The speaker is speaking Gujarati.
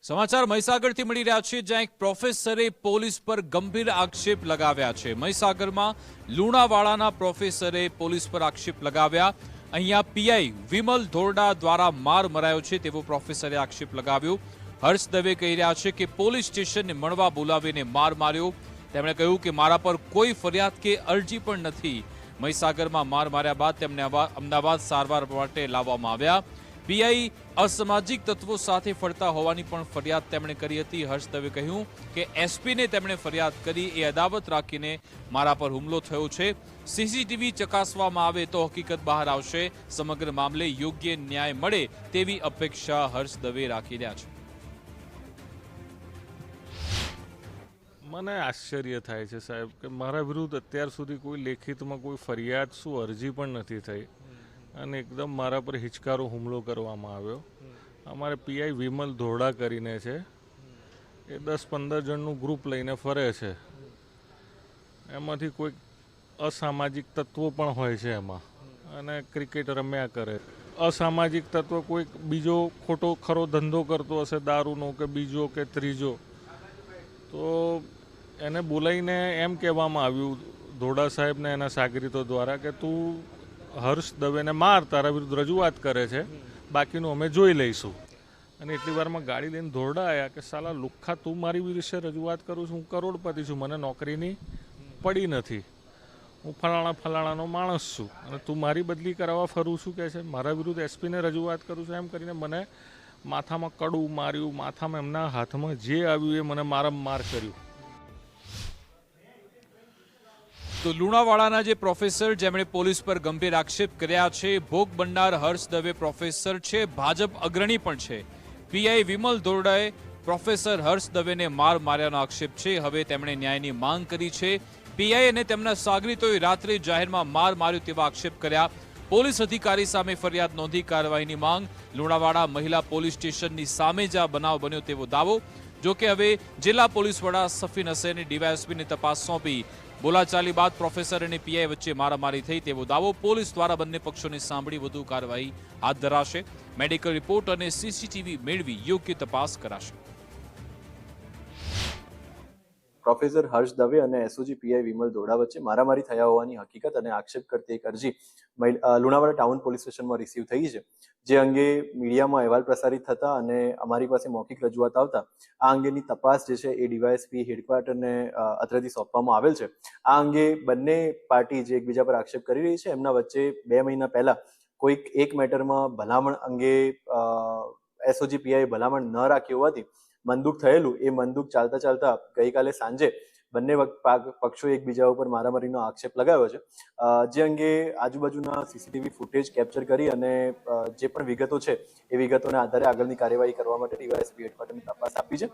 સમાચાર મહીસાગરથી મળી રહ્યા છે, જ્યાં એક પ્રોફેસરે પોલીસ પર ગંભીર આક્ષેપ લગાવ્યા છે. મહીસાગરમાં લુણાવાડાના પ્રોફેસરે પોલીસ પર આક્ષેપ લગાવ્યા. અહીંયા પીઆઈ વિમલ ધોરડા દ્વારા માર મરાયો છે તેવો પ્રોફેસરે આક્ષેપ લગાવ્યો. હર્ષ દવે કહી રહ્યા છે કે પોલીસ સ્ટેશનને મળવા બોલાવીને માર માર્યો. તેમણે કહ્યું કે મારા પર કોઈ ફરિયાદ કે અરજી પણ નથી. મહીસાગરમાં માર માર્યા બાદ તેમને અમદાવાદ સારવાર માટે લાવવામાં આવ્યા. પીઆઈ અસામાજિક તત્વો સાથે ફરતા હોવાની પણ ફરિયાદ તેમણે કરી હતી. હર્ષ દવે કહ્યું કે એસપીને તેમણે ફરિયાદ કરી એ અદાવત રાખીને મારા પર હુમલો થયો છે. સીસીટીવી ચકાસવામાં આવે તો હકીકત બહાર આવશે. સમગ્ર મામલે યોગ્ય ન્યાય મળે તેવી અપેક્ષા હર્ષ દવે રાખી રહ્યા છે. મને આશ્ચર્ય થાય છે સાહેબ કે મારા વિરુદ્ધ અત્યાર સુધી કોઈ લેખિતમાં કોઈ ફરિયાદ શું અરજી પણ નથી થઈ અને એકદમ મારા પર હિચકારો હુમલો કરવામાં આવ્યો. અમારે પીઆઈ વિમલ ધોરડા કરીને છે, એ 10-15 જણનું ગ્રુપ લઈને ફરે છે. એમાંથી કોઈક અસામાજિક તત્વો પણ હોય છે એમાં અને ક્રિકેટ રમ્યા કરે. અસામાજિક તત્વ કોઈક બીજો ખોટો ખરો ધંધો કરતો હશે, દારૂનો કે બીજો કે ત્રીજો, તો એને બોલાવીને એમ કહેવામાં આવ્યું ધોરડા સાહેબને એના સાગરીતો દ્વારા કે તું હર્ષ દવેને માર, તારા વિરુદ્ધ રજૂઆત કરે છે, બાકીનું અમે જોઈ લઈશું. અને એટલી વારમાં ગાડી લઈને ધોરડા આવ્યા કે સાલા લુખ્ખા, તું મારી વિશે રજૂઆત કરું છું, હું કરોડપતિ છું, મને નોકરીની પડી નથી, હું ફલાણાનો માણસ છું અને તું મારી બદલી કરાવવા ફરું છું કે છે, મારા વિરુદ્ધ એસપીને રજૂઆત કરું છું. એમ કરીને મને માથામાં કડું માર્યું, માથામાં એમના હાથમાં જે આવ્યું એ મને માર કર્યું. તો લુણાવાડાના જે પ્રોફેસર જેમણે પોલીસ પર ગંભીર આક્ષેપ કર્યા છે, ભોગ બનનાર હર્ષ દવે પ્રોફેસર છે, ભાજપ અગ્રણી પણ છે. પીઆઈ વિમલ ધોરડાએ પ્રોફેસર હર્ષ દવેને માર્યાનો આક્ષેપ છે. હવે તેમણે ન્યાયની માંગ કરી છે. પીઆઈ અને તેમના સાગરીતોએ રાત્રે જાહેરમાં માર્યો તેવા આક્ષેપ કર્યા. પોલીસ અધિકારી સામે ફરિયાદ નોંધી કાર્યવાહીની માંગ. લુણાવાડા મહિલા પોલીસ સ્ટેશનની સામે જ આ બનાવ બન્યો તેવો દાવો. જોકે હવે જિલ્લા પોલીસ વડા સફીન હસેને ડીવાયએસપીને તપાસ સોંપી. બોલાચાલી બાદ પ્રોફેસર અને પીઆઈ વચ્ચે મારામારી થઈ તેવો દાવો. પોલીસ દ્વારા બંને પક્ષોને સાંભળી વધુ કાર્યવાહી હાથ ધરાશે. મેડિકલ રિપોર્ટ અને સીસીટીવી મેળવી યોગ્ય તપાસ કરાશે. પ્રોફેસર હર્ષ દવે અને એસઓજી પીઆઈ વિમલ ધોરડા વચ્ચે મારામારી થયા હોવાની હકીકત અને આક્ષેપ કરતી એક અરજી લુણાવાડા ટાઉન પોલીસ સ્ટેશનમાં રિસીવ થઈ છે. જે અંગે મીડિયામાં અહેવાલ પ્રસારિત થતા અને અમારી પાસે મૌખિક રજૂઆત આવતા આ અંગેની તપાસ જે છે એ ડીવાયએસપી હેડક્વાર્ટરને અત્રેથી સોંપવામાં આવેલ છે. આ અંગે બંને પાર્ટી જે એકબીજા પર આક્ષેપ કરી રહી છે એમના વચ્ચે 2 મહિના પહેલા કોઈક એક મેટરમાં ભલામણ અંગે એસઓજી પીઆઈ ભલામણ ન રાખી હોવાથી મંદુક થયેલું. એ મંદુક ચાલતા ગઈકાલે સાંજે બંને પક્ષોએ એકબીજા ઉપર મારામારીનો આક્ષેપ લગાવ્યો છે. જે અંગે આજુબાજુના સીસીટીવી ફૂટેજ કેપ્ચર કરી અને જે પણ વિગતો છે એ વિગતોના આધારે આગળની કાર્યવાહી કરવા માટે ડીવાયએસપી હેડક્વાર્ટરની તપાસ આપી છે.